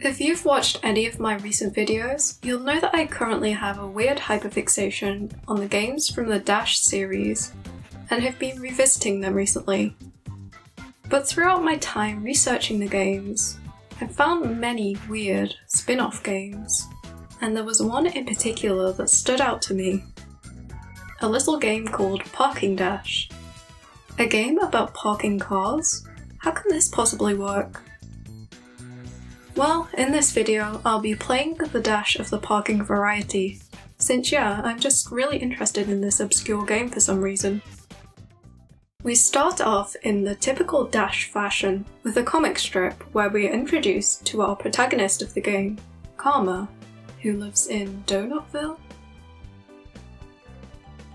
If you've watched any of my recent videos, you'll know that I currently have a weird hyperfixation on the games from the Dash series, and have been revisiting them recently. But throughout my time researching the games, I've found many weird spin-off games, and there was one in particular that stood out to me. A little game called Parking Dash. A game about parking cars? How can this possibly work? Well, in this video, I'll be playing the Dash of the parking variety, since I'm just really interested in this obscure game for some reason. We start off in the typical Dash fashion, with a comic strip where we are introduced to our protagonist of the game, Karma, who lives in Donutville?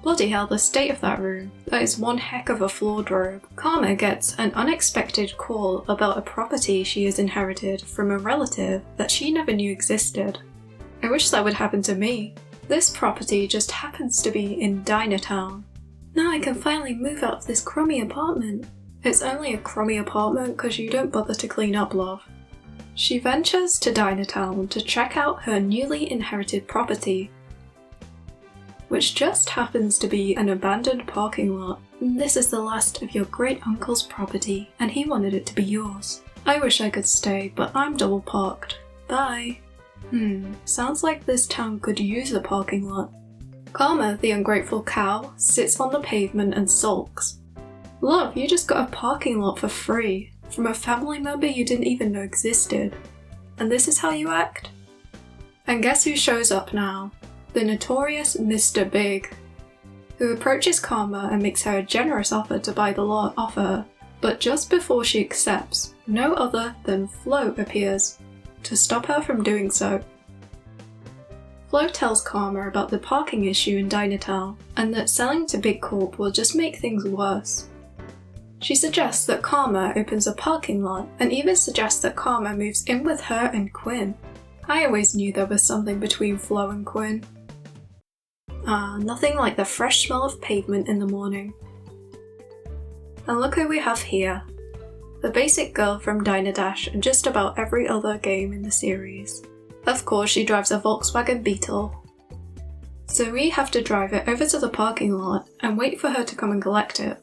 Bloody hell, the state of that room. That is one heck of a wardrobe. Karma gets an unexpected call about a property she has inherited from a relative that she never knew existed. I wish that would happen to me. This property just happens to be in Dinatown. Now I can finally move out of this crummy apartment. It's only a crummy apartment because you don't bother to clean up, love. She ventures to Dinatown to check out her newly inherited property, which just happens to be an abandoned parking lot. This is the last of your great uncle's property, and he wanted it to be yours. I wish I could stay, but I'm double parked. Bye. Sounds like this town could use a parking lot. Karma, the ungrateful cow, sits on the pavement and sulks. Love, you just got a parking lot for free, from a family member you didn't even know existed. And this is how you act? And guess who shows up now? The notorious Mr. Big, who approaches Karma and makes her a generous offer to buy the lot off her. But just before she accepts, no other than Flo appears to stop her from doing so. Flo tells Karma about the parking issue in Dinatown, and that selling to Big Corp will just make things worse. She suggests that Karma opens a parking lot, and even suggests that Karma moves in with her and Quinn. I always knew there was something between Flo and Quinn. Nothing like the fresh smell of pavement in the morning. And look who we have here. The basic girl from Dash and just about every other game in the series. Of course, she drives a Volkswagen Beetle. So we have to drive it over to the parking lot and wait for her to come and collect it.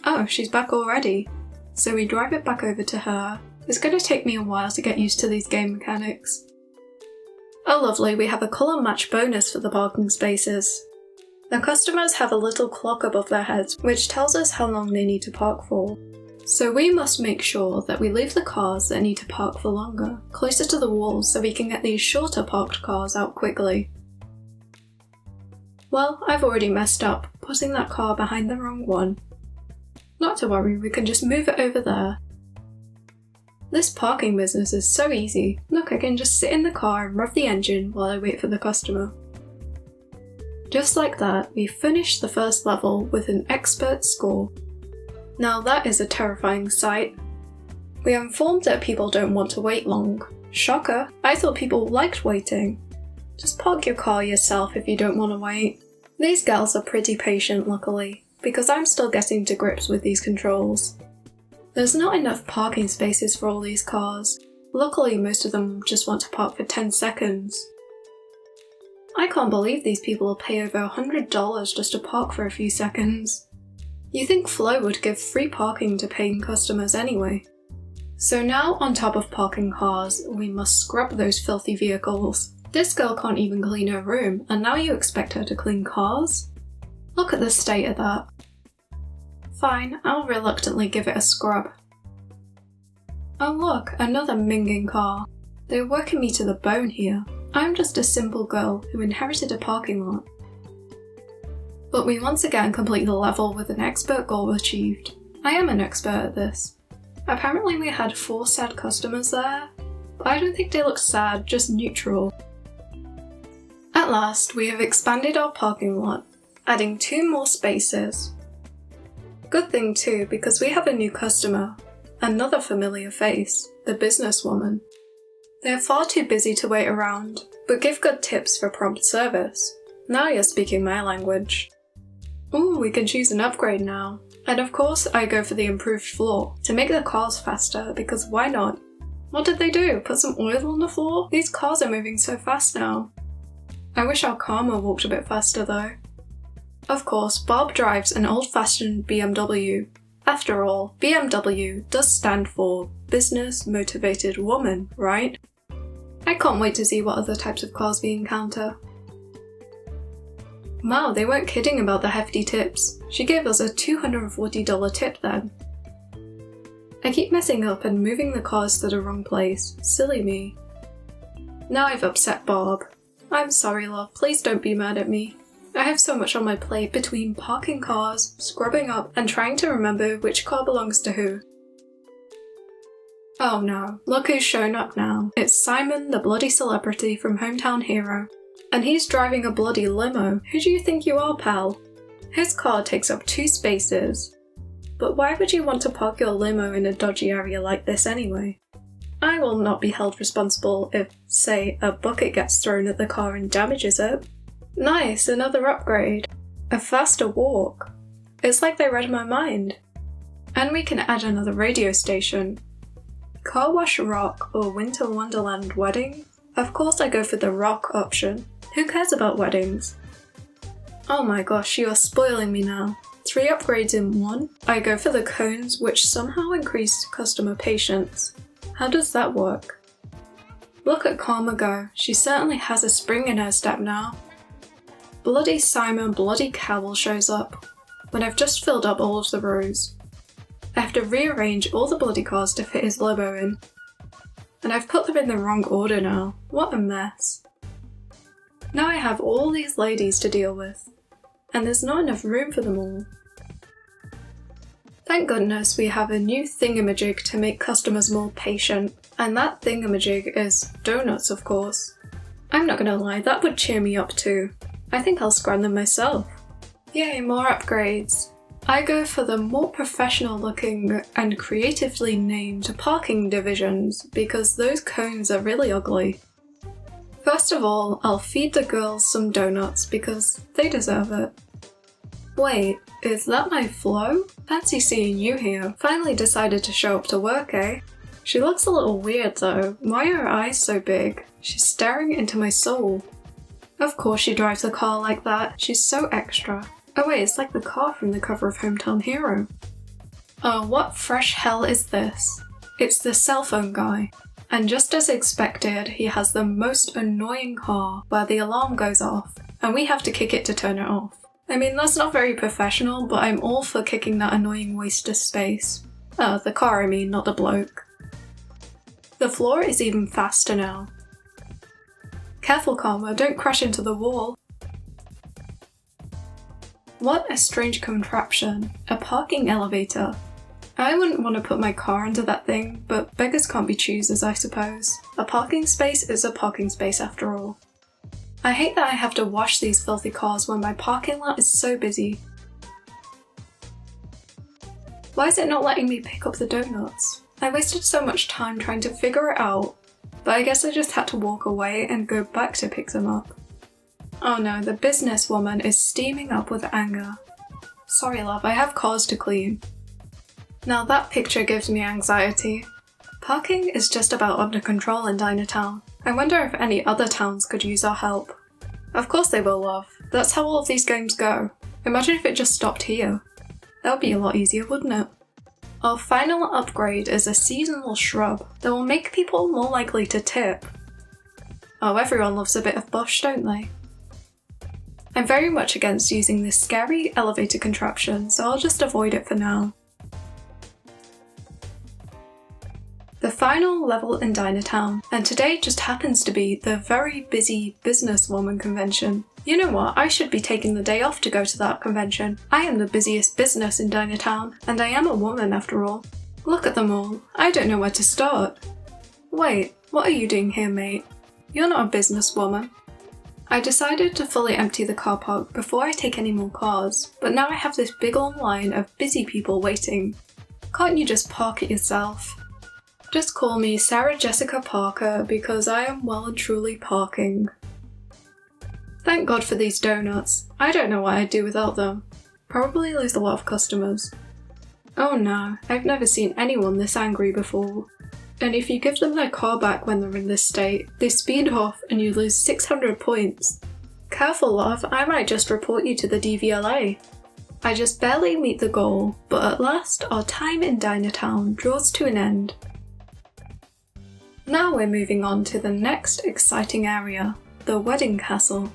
Oh, she's back already. So we drive it back over to her. It's going to take me a while to get used to these game mechanics. Oh lovely, we have a colour match bonus for the parking spaces. The customers have a little clock above their heads which tells us how long they need to park for. So we must make sure that we leave the cars that need to park for longer closer to the walls so we can get these shorter parked cars out quickly. Well, I've already messed up, putting that car behind the wrong one. Not to worry, we can just move it over there. This parking business is so easy. Look, I can just sit in the car and rev the engine while I wait for the customer. Just like that, we finish the first level with an expert score. Now that is a terrifying sight. We are informed that people don't want to wait long. Shocker, I thought people liked waiting. Just park your car yourself if you don't want to wait. These gals are pretty patient, luckily, because I'm still getting to grips with these controls. There's not enough parking spaces for all these cars. Luckily, most of them just want to park for 10 seconds. I can't believe these people will pay over $100 just to park for a few seconds. You think Flo would give free parking to paying customers anyway. So now, on top of parking cars, we must scrub those filthy vehicles. This girl can't even clean her room, and now you expect her to clean cars? Look at the state of that. Fine, I'll reluctantly give it a scrub. Oh look, another minging car. They're working me to the bone here. I'm just a simple girl who inherited a parking lot. But we once again complete the level with an expert goal achieved. I am an expert at this. Apparently we had 4 sad customers there, but I don't think they look sad, just neutral. At last, we have expanded our parking lot, adding 2 more spaces. Good thing too, because we have a new customer, another familiar face, the businesswoman. They are far too busy to wait around, but give good tips for prompt service. Now you're speaking my language. Ooh, we can choose an upgrade now. And of course I go for the improved floor, to make the cars faster, because why not? What did they do? Put some oil on the floor? These cars are moving so fast now. I wish our Karma walked a bit faster though. Of course, Bob drives an old-fashioned BMW. After all, BMW does stand for Business Motivated Woman, right? I can't wait to see what other types of cars we encounter. Wow, they weren't kidding about the hefty tips. She gave us a $240 tip then. I keep messing up and moving the cars to the wrong place. Silly me. Now I've upset Bob. I'm sorry, love, please don't be mad at me. I have so much on my plate between parking cars, scrubbing up, and trying to remember which car belongs to who. Oh no, look who's shown up now. It's Simon, the bloody celebrity from Hometown Hero. And he's driving a bloody limo. Who do you think you are, pal? His car takes up 2 spaces. But why would you want to park your limo in a dodgy area like this anyway? I will not be held responsible if, say, a bucket gets thrown at the car and damages it. Nice, another upgrade. A faster walk. It's like they read my mind. And we can add another radio station. Car Wash Rock or Winter Wonderland Wedding? Of course I go for the rock option. Who cares about weddings? Oh my gosh, you are spoiling me now. 3 upgrades in 1? I go for the cones, which somehow increase customer patience. How does that work? Look at Karma go. She certainly has a spring in her step now. Bloody Simon Bloody Cowell shows up, when I've just filled up all of the rows. I have to rearrange all the bloody cars to fit his limo in. And I've put them in the wrong order now. What a mess. Now I have all these ladies to deal with, and there's not enough room for them all. Thank goodness we have a new thingamajig to make customers more patient, and that thingamajig is donuts, of course. I'm not gonna lie, that would cheer me up too. I think I'll scran them myself. Yay, more upgrades. I go for the more professional looking and creatively named parking divisions because those cones are really ugly. First of all, I'll feed the girls some donuts because they deserve it. Wait, is that my Flo? Fancy seeing you here. Finally decided to show up to work, eh? She looks a little weird though. Why are her eyes so big? She's staring into my soul. Of course she drives a car like that. She's so extra. Oh wait, it's like the car from the cover of Hometown Hero. Oh, what fresh hell is this? It's the cell phone guy. And just as expected, he has the most annoying car where the alarm goes off, and we have to kick it to turn it off. I mean, that's not very professional, but I'm all for kicking that annoying waste of space. The car I mean, not the bloke. The floor is even faster now. Careful, Karma, don't crash into the wall. What a strange contraption. A parking elevator. I wouldn't want to put my car into that thing, but beggars can't be choosers, I suppose. A parking space is a parking space after all. I hate that I have to wash these filthy cars when my parking lot is so busy. Why is it not letting me pick up the donuts? I wasted so much time trying to figure it out, but I guess I just had to walk away and go back to pick them up. Oh no, the businesswoman is steaming up with anger. Sorry love, I have cars to clean. Now that picture gives me anxiety. Parking is just about under control in Dinatown. I wonder if any other towns could use our help. Of course they will, love. That's how all of these games go. Imagine if it just stopped here. That would be a lot easier, wouldn't it? Our final upgrade is a seasonal shrub that will make people more likely to tip. Oh, everyone loves a bit of bush, don't they? I'm very much against using this scary elevator contraption, so I'll just avoid it for now. The final level in Dinatown, and today just happens to be the very busy businesswoman convention. You know what, I should be taking the day off to go to that convention. I am the busiest business in Dinatown, and I am a woman after all. Look at them all, I don't know where to start. Wait, what are you doing here, mate? You're not a businesswoman. I decided to fully empty the car park before I take any more cars, but now I have this big long line of busy people waiting. Can't you just park it yourself? Just call me Sarah Jessica Parker because I am well and truly parking. Thank God for these donuts. I don't know what I'd do without them. Probably lose a lot of customers. Oh no, I've never seen anyone this angry before. and if you give them their car back when they're in this state, they speed off and you lose 600 points. Careful, love, I might just report you to the DVLA. I just barely meet the goal, but at last our time in Dinatown draws to an end. Now we're moving on to the next exciting area, the wedding castle.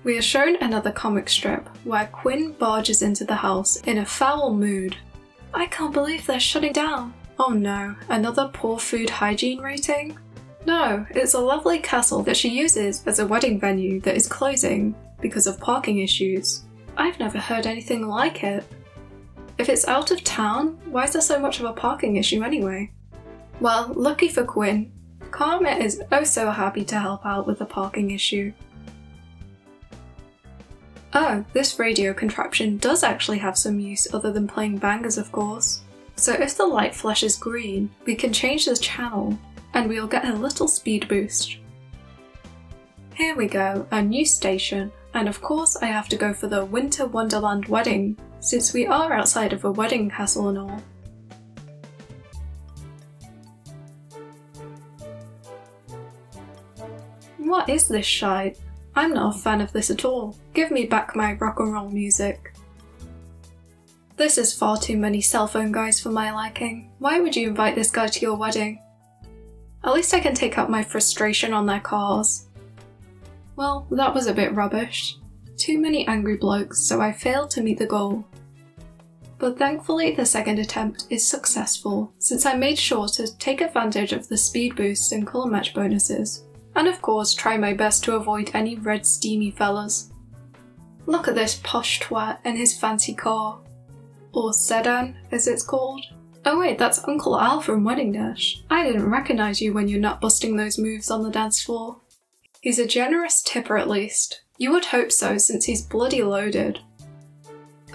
We are shown another comic strip where Quinn barges into the house in a foul mood. I can't believe they're shutting down. Oh no, another poor food hygiene rating? No, it's a lovely castle that she uses as a wedding venue that is closing because of parking issues. I've never heard anything like it. If it's out of town, why is there so much of a parking issue anyway? Well, lucky for Quinn, Karma is oh so happy to help out with the parking issue. Oh, this radio contraption does actually have some use other than playing bangers, of course. So if the light flashes green, we can change the channel and we'll get a little speed boost. Here we go, a new station, and of course I have to go for the Winter Wonderland wedding, since we are outside of a wedding castle and all. What is this shite? I'm not a fan of this at all. Give me back my rock and roll music. This is far too many cell phone guys for my liking. Why would you invite this guy to your wedding? At least I can take out my frustration on their cars. Well, that was a bit rubbish. Too many angry blokes, so I failed to meet the goal. But thankfully the second attempt is successful, since I made sure to take advantage of the speed boost and colour match bonuses. And of course try my best to avoid any red steamy fellas. Look at this posh twat and his fancy car. Or sedan, as it's called. Oh wait, that's Uncle Al from Wedding Dash. I didn't recognise you when you're not busting those moves on the dance floor. He's a generous tipper at least. You would hope so since he's bloody loaded.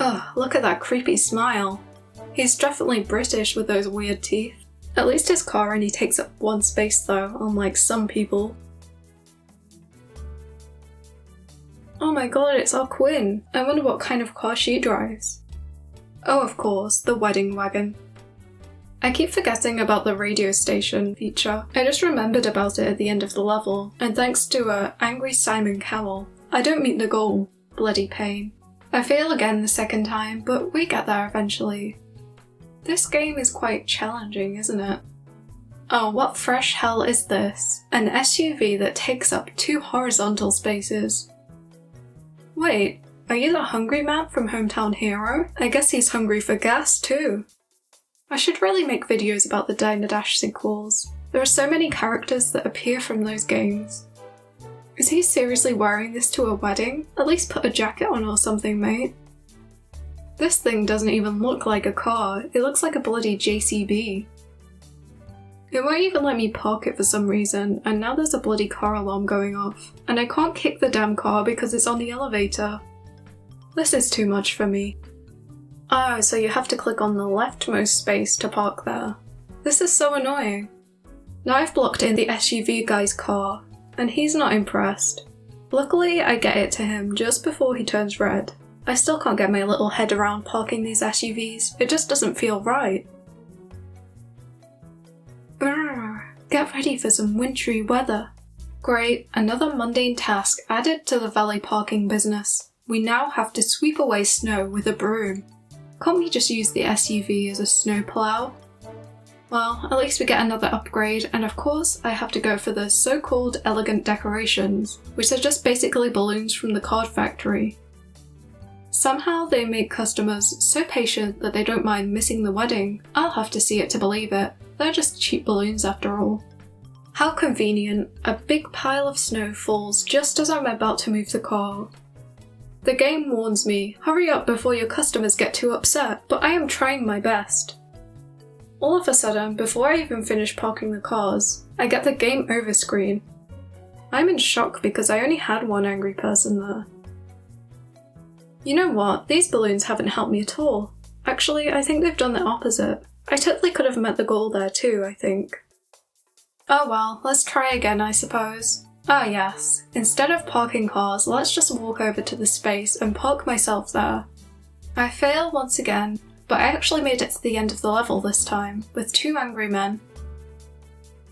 Ugh, look at that creepy smile. He's definitely British with those weird teeth. At least his car only takes up one space though, unlike some people. Oh my god, it's our Quinn. I wonder what kind of car she drives. Oh, of course, the wedding wagon. I keep forgetting about the radio station feature. I just remembered about it at the end of the level, and thanks to Angry Simon Cowell, I don't meet the goal. Bloody pain. I fail again the second time, but we get there eventually. This game is quite challenging, isn't it? Oh, what fresh hell is this? An SUV that takes up 2 horizontal spaces. Wait, are you the hungry man from Hometown Hero? I guess he's hungry for gas too. I should really make videos about the Diner Dash sequels. There are so many characters that appear from those games. Is he seriously wearing this to a wedding? At least put a jacket on or something, mate. This thing doesn't even look like a car, it looks like a bloody JCB. It won't even let me park it for some reason, and now there's a bloody car alarm going off, and I can't kick the damn car because it's on the elevator. This is too much for me. Oh, so you have to click on the leftmost space to park there. This is so annoying. Now I've blocked in the SUV guy's car, and he's not impressed. Luckily, I get it to him just before he turns red. I still can't get my little head around parking these SUVs, it just doesn't feel right. Brrr, get ready for some wintry weather. Great, another mundane task added to the valet parking business. We now have to sweep away snow with a broom. Can't we just use the SUV as a snowplow? Well, at least we get another upgrade, and of course I have to go for the so-called elegant decorations, which are just basically balloons from the card factory. Somehow they make customers so patient that they don't mind missing the wedding. I'll have to see it to believe it. They're just cheap balloons after all. How convenient, a big pile of snow falls just as I'm about to move the car. The game warns me, hurry up before your customers get too upset, but I am trying my best. All of a sudden, before I even finish parking the cars, I get the game over screen. I'm in shock because I only had one angry person there. You know what, these balloons haven't helped me at all. Actually, I think they've done the opposite. I totally could have met the goal there too, I think. Oh well, let's try again I suppose. Ah yes, instead of parking cars, let's just walk over to the space and park myself there. I fail once again, but I actually made it to the end of the level this time, with 2 angry men.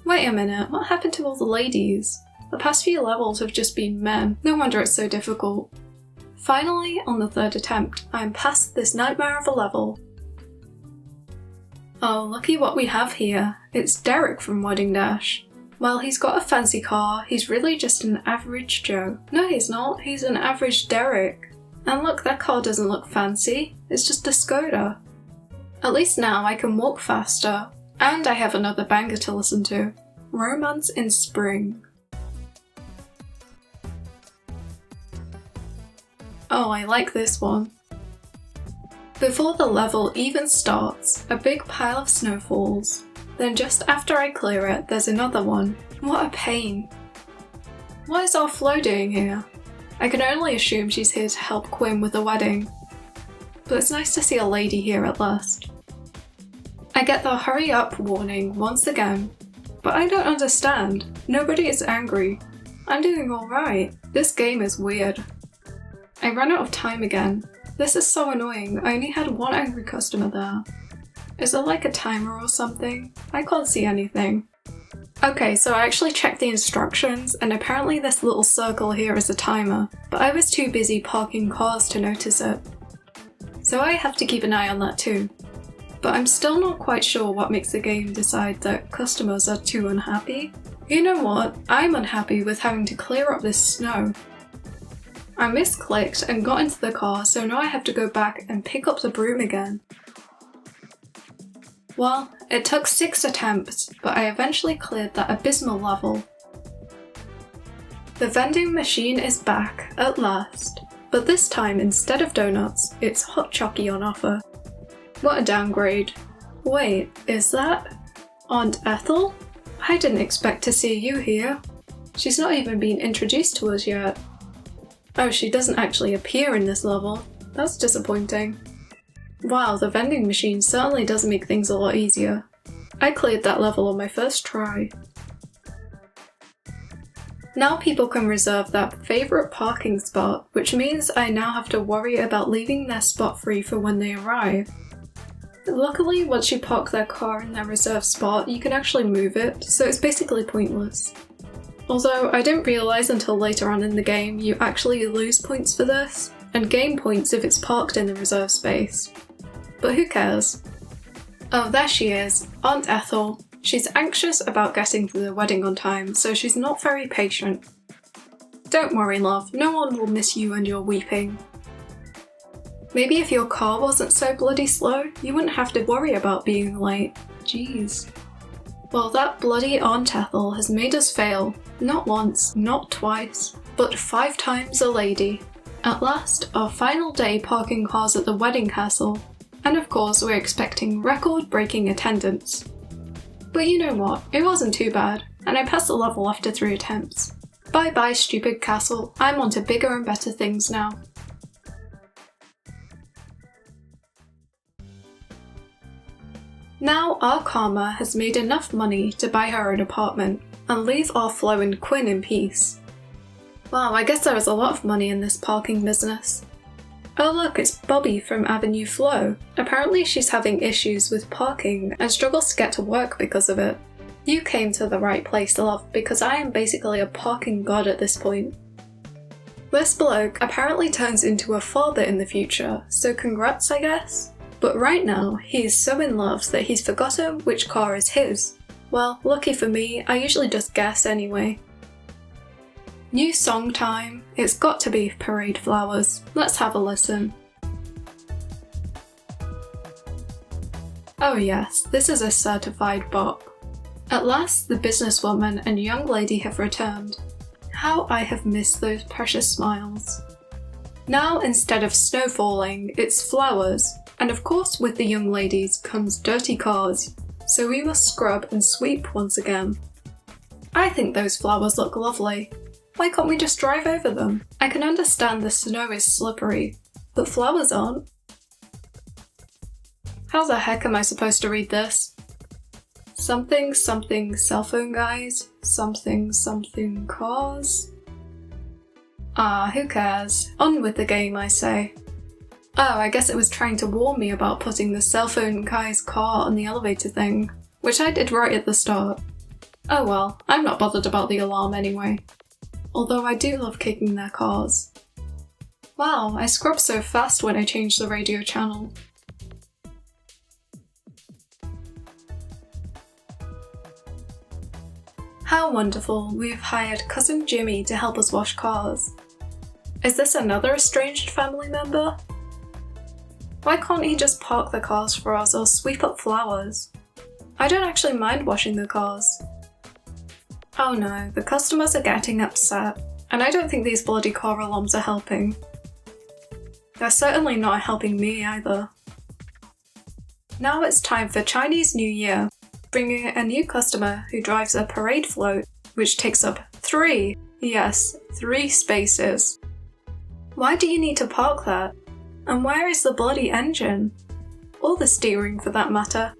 Wait a minute, what happened to all the ladies? The past few levels have just been men, no wonder it's so difficult. Finally, on the third attempt, I'm past this nightmare of a level. Oh, looky what we have here. It's Derek from Wedding Dash. Well, he's got a fancy car, he's really just an average Joe. No, he's not, he's an average Derek. And look, that car doesn't look fancy, it's just a Skoda. At least now I can walk faster, and I have another banger to listen to. Romance in Spring. Oh, I like this one. Before the level even starts, a big pile of snow falls. Then just after I clear it, there's another one. What a pain. What is our Flo doing here? I can only assume she's here to help Quinn with the wedding. But it's nice to see a lady here at last. I get the hurry up warning once again, but I don't understand. Nobody is angry. I'm doing alright. This game is weird. I ran out of time again. This is so annoying, I only had one angry customer there. Is there like a timer or something? I can't see anything. Okay, so I actually checked the instructions and apparently this little circle here is a timer, but I was too busy parking cars to notice it. So I have to keep an eye on that too. But I'm still not quite sure what makes the game decide that customers are too unhappy. You know what? I'm unhappy with having to clear up this snow. I misclicked and got into the car, so now I have to go back and pick up the broom again. Well, it took 6 attempts, but I eventually cleared that abysmal level. The vending machine is back, at last, but this time instead of donuts, it's hot chocky on offer. What a downgrade. Wait, is that Aunt Ethel? I didn't expect to see you here. She's not even been introduced to us yet. Oh, she doesn't actually appear in this level. That's disappointing. Wow, the vending machine certainly does make things a lot easier. I cleared that level on my first try. Now people can reserve that favourite parking spot, which means I now have to worry about leaving their spot free for when they arrive. Luckily, once you park their car in their reserved spot, you can actually move it, so it's basically pointless. Although I didn't realise until later on in the game you actually lose points for this, and gain points if it's parked in the reserved space. But who cares? Oh, there she is, Aunt Ethel. She's anxious about getting to the wedding on time, so she's not very patient. Don't worry, love, no one will miss you and your weeping. Maybe if your car wasn't so bloody slow, you wouldn't have to worry about being late. Jeez. Well, that bloody Aunt Ethel has made us fail. Not once, not twice, but 5 times a lady. At last, our final day parking cars at the wedding castle. And of course, we're expecting record-breaking attendance. But you know what, it wasn't too bad, and I passed the level after 3 attempts. Bye bye, stupid castle, I'm on to bigger and better things now. Now our Karma has made enough money to buy her an apartment and leave our Flo and Quinn in peace. Wow, I guess there is a lot of money in this parking business. Oh look, it's Bobby from Avenue Flo. Apparently she's having issues with parking and struggles to get to work because of it. You came to the right place, love, because I am basically a parking god at this point. This bloke apparently turns into a father in the future, so congrats I guess? But right now, he is so in love that he's forgotten which car is his. Well, lucky for me, I usually just guess anyway. New song time. It's got to be Parade Flowers. Let's have a listen. Oh yes, this is a certified bop. At last, the businesswoman and young lady have returned. How I have missed those precious smiles. Now, instead of snow falling, it's flowers. And of course with the young ladies comes dirty cars, so we must scrub and sweep once again. I think those flowers look lovely. Why can't we just drive over them? I can understand the snow is slippery, but flowers aren't. How the heck am I supposed to read this? Something something cell phone guys, something something cars. Ah, who cares? On with the game, I say. Oh, I guess it was trying to warn me about putting the cell phone guy's car on the elevator thing, which I did right at the start. Oh well, I'm not bothered about the alarm anyway. Although I do love kicking their cars. Wow, I scrubbed so fast when I changed the radio channel. How wonderful, we've hired Cousin Jimmy to help us wash cars. Is this another estranged family member? Why can't he just park the cars for us or sweep up flowers? I don't actually mind washing the cars. Oh no, the customers are getting upset, and I don't think these bloody car alarms are helping. They're certainly not helping me either. Now it's time for Chinese New Year, bringing a new customer who drives a parade float, which takes up 3 spaces. Why do you need to park that? And where is the bloody engine? Or the steering for that matter?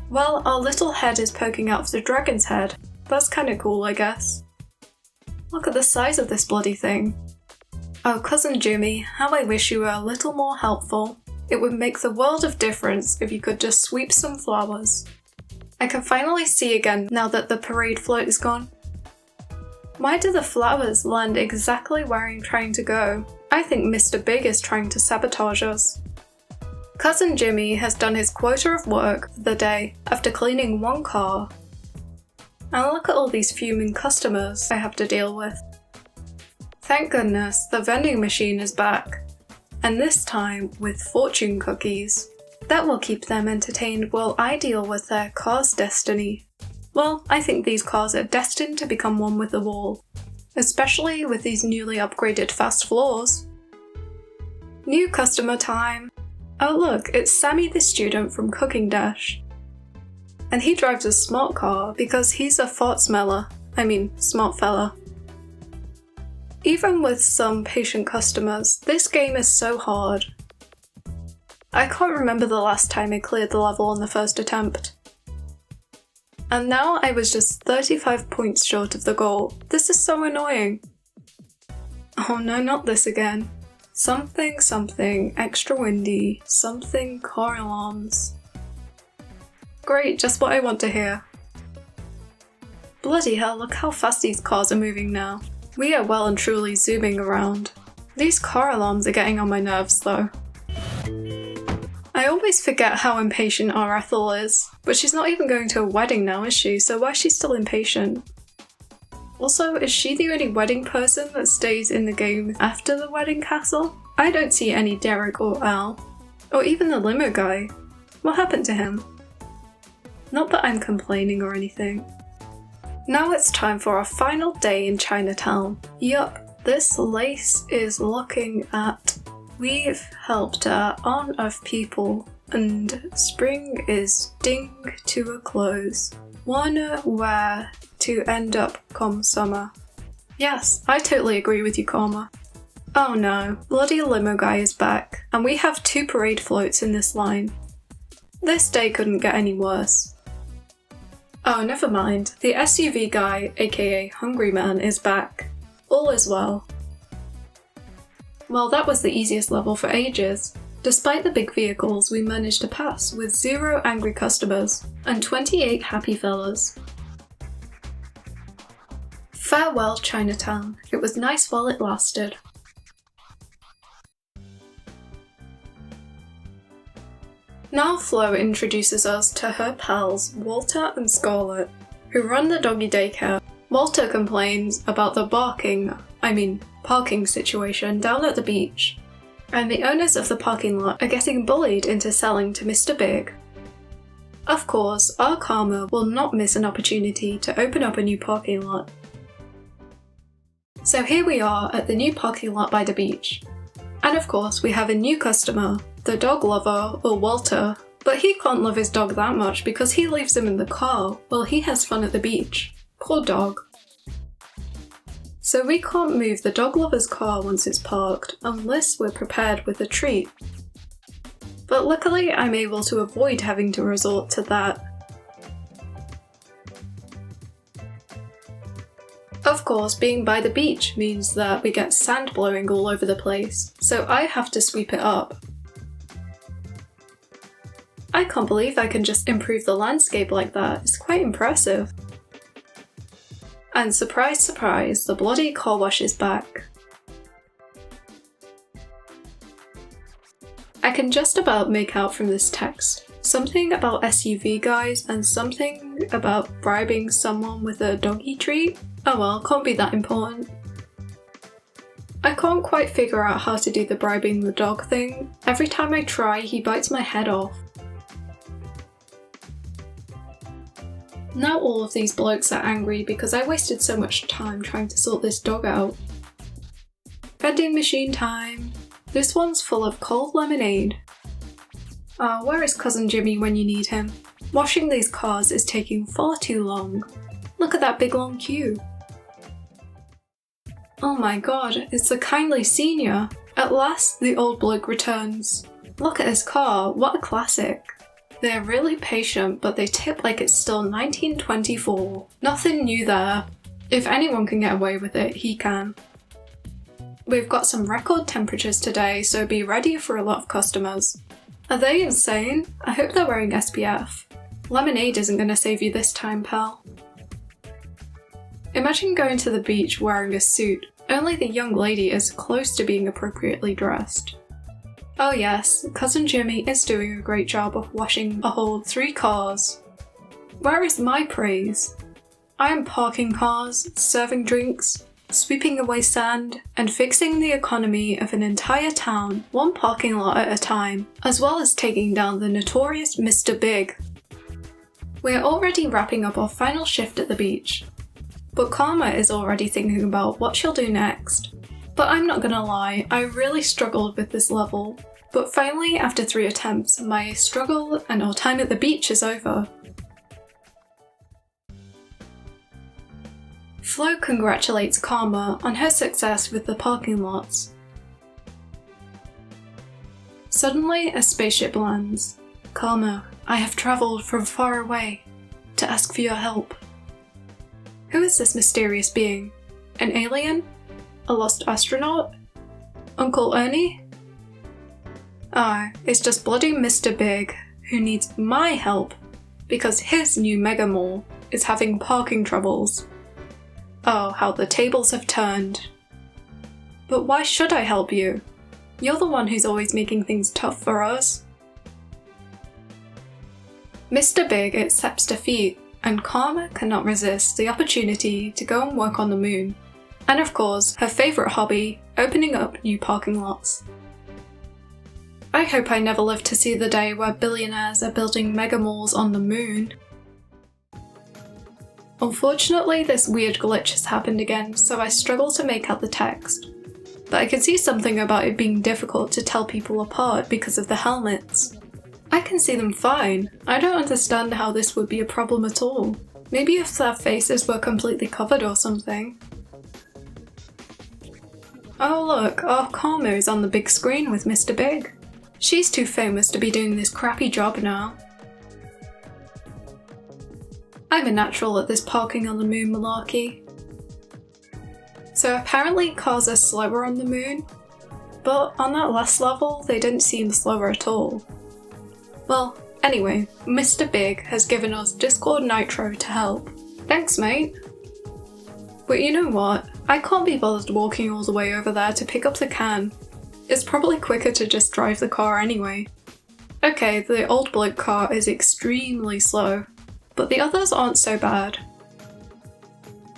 Well, our little head is poking out of the dragon's head. That's kinda cool, I guess. Look at the size of this bloody thing. Oh, Cousin Jimmy, how I wish you were a little more helpful. It would make the world of difference if you could just sweep some flowers. I can finally see again now that the parade float is gone. Why do the flowers land exactly where I'm trying to go? I think Mr. Big is trying to sabotage us. Cousin Jimmy has done his quota of work for the day after cleaning 1 car. And look at all these fuming customers I have to deal with. Thank goodness the vending machine is back. And this time with fortune cookies. That will keep them entertained while I deal with their car's destiny. Well, I think these cars are destined to become one with the wall, especially with these newly upgraded fast floors. New customer time! Oh look, it's Sammy the student from Cooking Dash. And he drives a smart car because he's a fart smeller. Smart fella. Even with some patient customers, this game is so hard. I can't remember the last time I cleared the level on the first attempt. And now I was just 35 points short of the goal. This is so annoying. Oh no, not this again. Something extra windy, something car alarms. Great, just what I want to hear. Bloody hell, look how fast these cars are moving now. We are well and truly zooming around. These car alarms are getting on my nerves though. I always forget how impatient our Ethel is, but she's not even going to a wedding now, is she? So why is she still impatient? Also, is she the only wedding person that stays in the game after the wedding castle? I don't see any Derek or Al, or even the limo guy. What happened to him? Not that I'm complaining or anything. Now it's time for our final day in Chinatown. Yup, this lace is looking at. We've helped a ton of people, and spring is ding to a close. Wanna where to end up come summer. Yes, I totally agree with you, Karma. Oh no, bloody limo guy is back, and we have 2 parade floats in this line. This day couldn't get any worse. Oh, never mind, the SUV guy, aka Hungry Man, is back. All is well. Well, that was the easiest level for ages. Despite the big vehicles, we managed to pass with 0 angry customers and 28 happy fellas. Farewell, Chinatown. It was nice while it lasted. Now Flo introduces us to her pals Walter and Scarlett, who run the doggy daycare. Walter complains about the parking situation down at the beach, and the owners of the parking lot are getting bullied into selling to Mr. Big. Of course, our Karma will not miss an opportunity to open up a new parking lot. So here we are at the new parking lot by the beach. And of course we have a new customer, the dog lover, or Walter, but he can't love his dog that much because he leaves him in the car while he has fun at the beach. Poor dog. So we can't move the dog lover's car once it's parked unless we're prepared with a treat. But luckily I'm able to avoid having to resort to that. Of course, being by the beach means that we get sand blowing all over the place, so I have to sweep it up. I can't believe I can just improve the landscape like that, it's quite quite impressive. And surprise, surprise, the bloody car wash is back. I can just about make out from this text something about SUV guys and something about bribing someone with a doggy treat. Oh well, can't be that important. I can't quite figure out how to do the bribing the dog thing. Every time I try, he bites my head off. Now all of these blokes are angry because I wasted so much time trying to sort this dog out. Vending machine time. This one's full of cold lemonade. Where is Cousin Jimmy when you need him? Washing these cars is taking far too long. Look at that big long queue. Oh my god, it's the kindly senior. At last, the old bloke returns. Look at his car, what a classic. They're really patient, but they tip like it's still 1924. Nothing new there. If anyone can get away with it, he can. We've got some record temperatures today, so be ready for a lot of customers. Are they insane? I hope they're wearing SPF. Lemonade isn't gonna save you this time, pal. Imagine going to the beach wearing a suit. Only the young lady is close to being appropriately dressed. Oh yes, Cousin Jimmy is doing a great job of washing a whole 3 cars. Where is my praise? I am parking cars, serving drinks, sweeping away sand, and fixing the economy of an entire town, one parking lot at a time, as well as taking down the notorious Mr. Big. We're already wrapping up our final shift at the beach, but Karma is already thinking about what she'll do next. But I'm not gonna lie, I really struggled with this level, but finally after 3 attempts, my struggle and our time at the beach is over. Flo congratulates Karma on her success with the parking lots. Suddenly, a spaceship lands. Karma, I have travelled from far away to ask for your help. Who is this mysterious being? An alien? A lost astronaut? Uncle Ernie? It's just bloody Mr. Big, who needs my help because his new mega mall is having parking troubles. Oh, how the tables have turned. But why should I help you? You're the one who's always making things tough for us. Mr. Big accepts defeat, and Karma cannot resist the opportunity to go and work on the moon. And of course, her favourite hobby, opening up new parking lots. I hope I never live to see the day where billionaires are building mega malls on the moon. Unfortunately, this weird glitch has happened again, so I struggle to make out the text. But I can see something about it being difficult to tell people apart because of the helmets. I can see them fine. I don't understand how this would be a problem at all. Maybe if their faces were completely covered or something. Oh look, our Karma is on the big screen with Mr. Big. She's too famous to be doing this crappy job now. I'm a natural at this parking on the moon malarkey. So apparently cars are slower on the moon, but on that last level they didn't seem slower at all. Well, anyway, Mr. Big has given us Discord Nitro to help. Thanks, mate. But you know what? I can't be bothered walking all the way over there to pick up the can. It's probably quicker to just drive the car anyway. Okay, the old bloke car is extremely slow, but the others aren't so bad.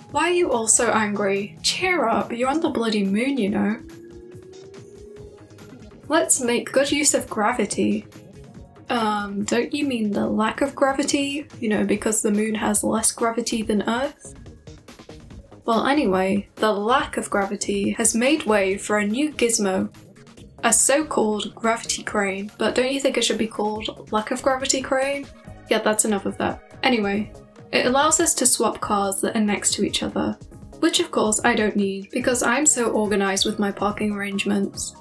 Why are you all so angry? Cheer up, you're on the bloody moon, you know. Let's make good use of gravity. Don't you mean the lack of gravity? You know, because the moon has less gravity than Earth? Well, anyway, the lack of gravity has made way for a new gizmo. A so-called gravity crane, but don't you think it should be called lack of gravity crane? Yeah, that's enough of that. Anyway, it allows us to swap cars that are next to each other, which of course I don't need because I'm so organised with my parking arrangements.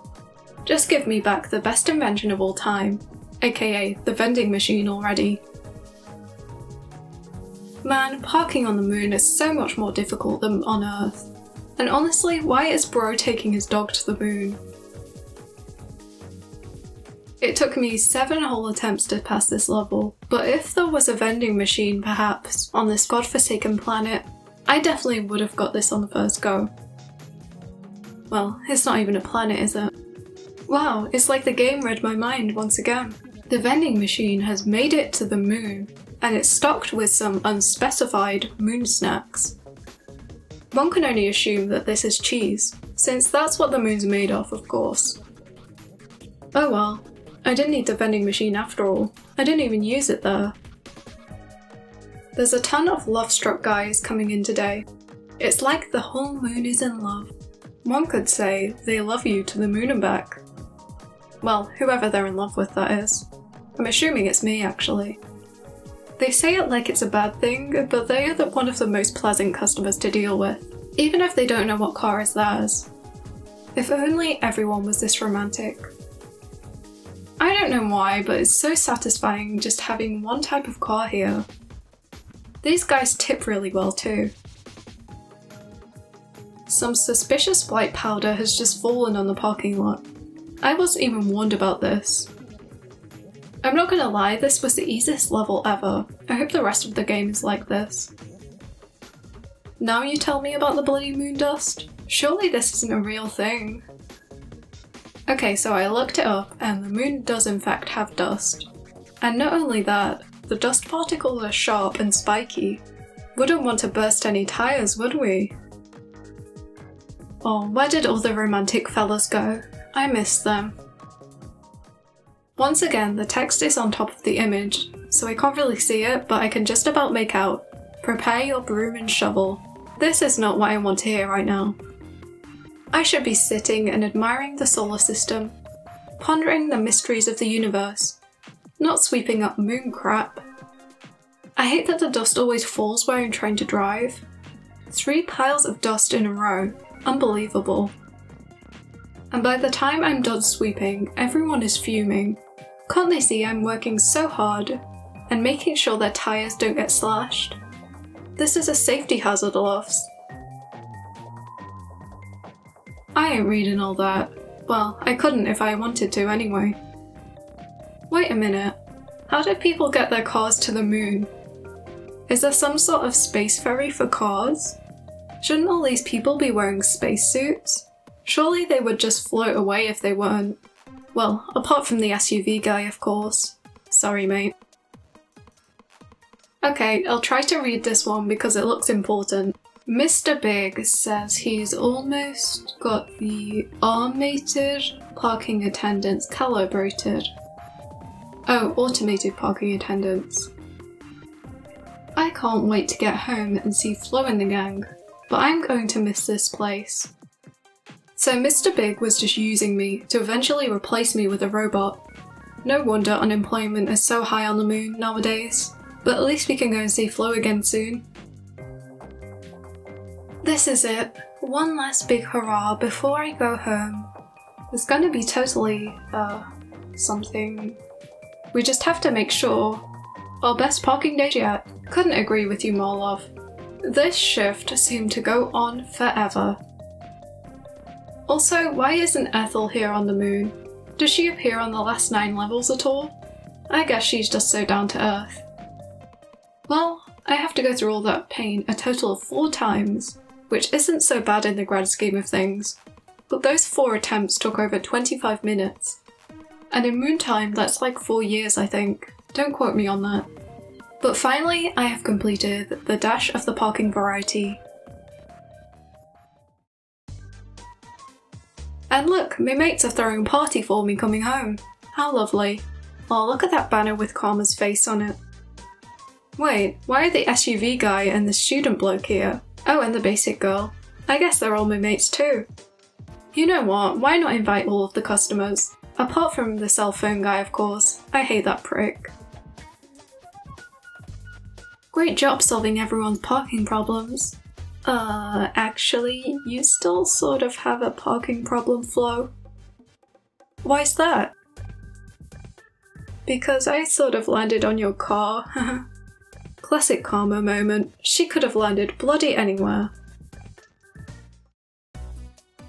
Just give me back the best invention of all time, aka the vending machine already. Man, parking on the moon is so much more difficult than on Earth. And honestly, why is bro taking his dog to the moon? It took me 7 whole attempts to pass this level, but if there was a vending machine perhaps on this godforsaken planet, I definitely would have got this on the first go. Well, it's not even a planet, is it? Wow, it's like the game read my mind once again. The vending machine has made it to the moon, and it's stocked with some unspecified moon snacks. One can only assume that this is cheese, since that's what the moon's made of course. Oh well, I didn't need the vending machine after all. I didn't even use it there. There's a ton of love-struck guys coming in today. It's like the whole moon is in love. One could say they love you to the moon and back. Well, whoever they're in love with, that is. I'm assuming it's me, actually. They say it like it's a bad thing, but they are one of the most pleasant customers to deal with, even if they don't know what car is theirs. If only everyone was this romantic. I don't know why, but it's so satisfying just having one type of car here. These guys tip really well too. Some suspicious white powder has just fallen on the parking lot. I wasn't even warned about this. I'm not gonna lie, this was the easiest level ever. I hope the rest of the game is like this. Now you tell me about the bloody moon dust? Surely this isn't a real thing. Okay, so I looked it up and the moon does in fact have dust. And not only that, the dust particles are sharp and spiky. Wouldn't want to burst any tires, would we? Oh, where did all the romantic fellas go? I missed them. Once again, the text is on top of the image, so I can't really see it, but I can just about make out, "Prepare your broom and shovel." This is not what I want to hear right now. I should be sitting and admiring the solar system, pondering the mysteries of the universe, not sweeping up moon crap. I hate that the dust always falls where I'm trying to drive. 3 piles of dust in a row. Unbelievable. And by the time I'm done sweeping, everyone is fuming. Can't they see I'm working so hard and making sure their tires don't get slashed? This is a safety hazard, loves. I ain't reading all that. Well, I couldn't if I wanted to anyway. Wait a minute. How did people get their cars to the moon? Is there some sort of space ferry for cars? Shouldn't all these people be wearing spacesuits? Surely they would just float away if they weren't. Well, apart from the SUV guy, of course. Sorry, mate. Okay, I'll try to read this one because it looks important. Mr. Big says he's almost got the automated parking attendants calibrated. Oh, automated parking attendants. I can't wait to get home and see Flo and the gang, but I'm going to miss this place. So Mr. Big was just using me to eventually replace me with a robot. No wonder unemployment is so high on the moon nowadays, but at least we can go and see Flo again soon. This is it. One last big hurrah before I go home. It's gonna be totally, something. We just have to make sure. Our best parking days yet. Couldn't agree with you more, love. This shift seemed to go on forever. Also, why isn't Ethel here on the moon? Does she appear on the last 9 levels at all? I guess she's just so down to earth. Well, I have to go through all that pain a total of 4 times, which isn't so bad in the grand scheme of things. But those 4 attempts took over 25 minutes. And in moon time, that's like 4 years, I think. Don't quote me on that. But finally, I have completed the dash of the parking variety. And look, my mates are throwing a party for me coming home. How lovely. Oh, look at that banner with Karma's face on it. Wait, why are the SUV guy and the student bloke here? Oh, and the basic girl. I guess they're all my mates too. You know what, why not invite all of the customers? Apart from the cell phone guy, of course. I hate that prick. Great job solving everyone's parking problems. Actually, you still sort of have a parking problem, Flo. Why's that? Because I sort of landed on your car. Classic Karma moment. She could have landed bloody anywhere.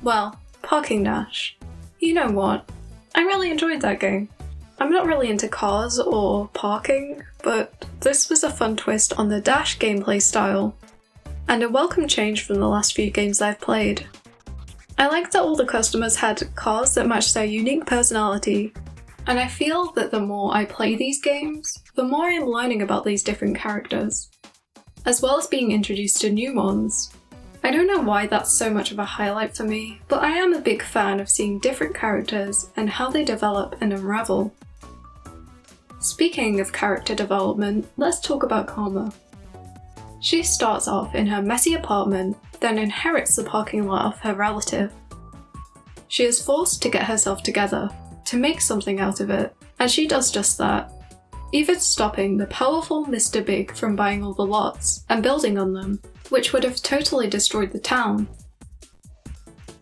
Well, Parking Dash. You know what? I really enjoyed that game. I'm not really into cars or parking, but this was a fun twist on the Dash gameplay style, and a welcome change from the last few games I've played. I like that all the customers had cars that matched their unique personality, and I feel that the more I play these games, the more I'm learning about these different characters, as well as being introduced to new ones. I don't know why that's so much of a highlight for me, but I am a big fan of seeing different characters and how they develop and unravel. Speaking of character development, let's talk about Karma. She starts off in her messy apartment, then inherits the parking lot of her relative. She is forced to get herself together, to make something out of it, and she does just that, even stopping the powerful Mr. Big from buying all the lots and building on them, which would have totally destroyed the town.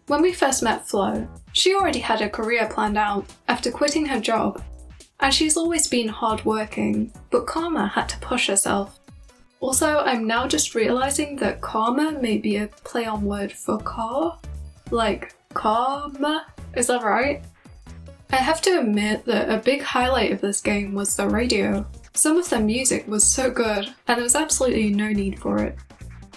When we first met Flo, she already had a career planned out after quitting her job, and she's always been hardworking, but Karma had to push herself. Also, I'm now just realising that karma may be a play on word for car, like karma, is that right? I have to admit that a big highlight of this game was the radio. Some of the music was so good, and there was absolutely no need for it.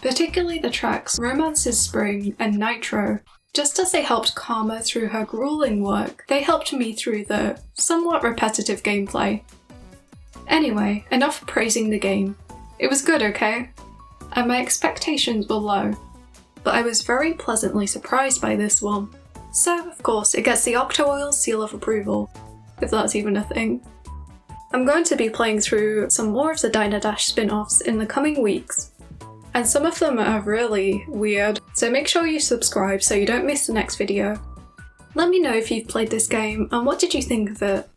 Particularly the tracks Romance is Spring and Nitro. Just as they helped Karma through her grueling work, they helped me through the somewhat repetitive gameplay. Anyway, enough praising the game. It was good, okay? And my expectations were low, but I was very pleasantly surprised by this one. So, of course, it gets the Octo-Oil seal of approval, if that's even a thing. I'm going to be playing through some more of the Diner Dash spin-offs in the coming weeks, and some of them are really weird, so make sure you subscribe so you don't miss the next video. Let me know if you've played this game and what did you think of it.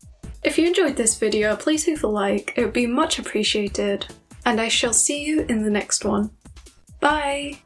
If you enjoyed this video, please leave a like, it would be much appreciated, and I shall see you in the next one. Bye!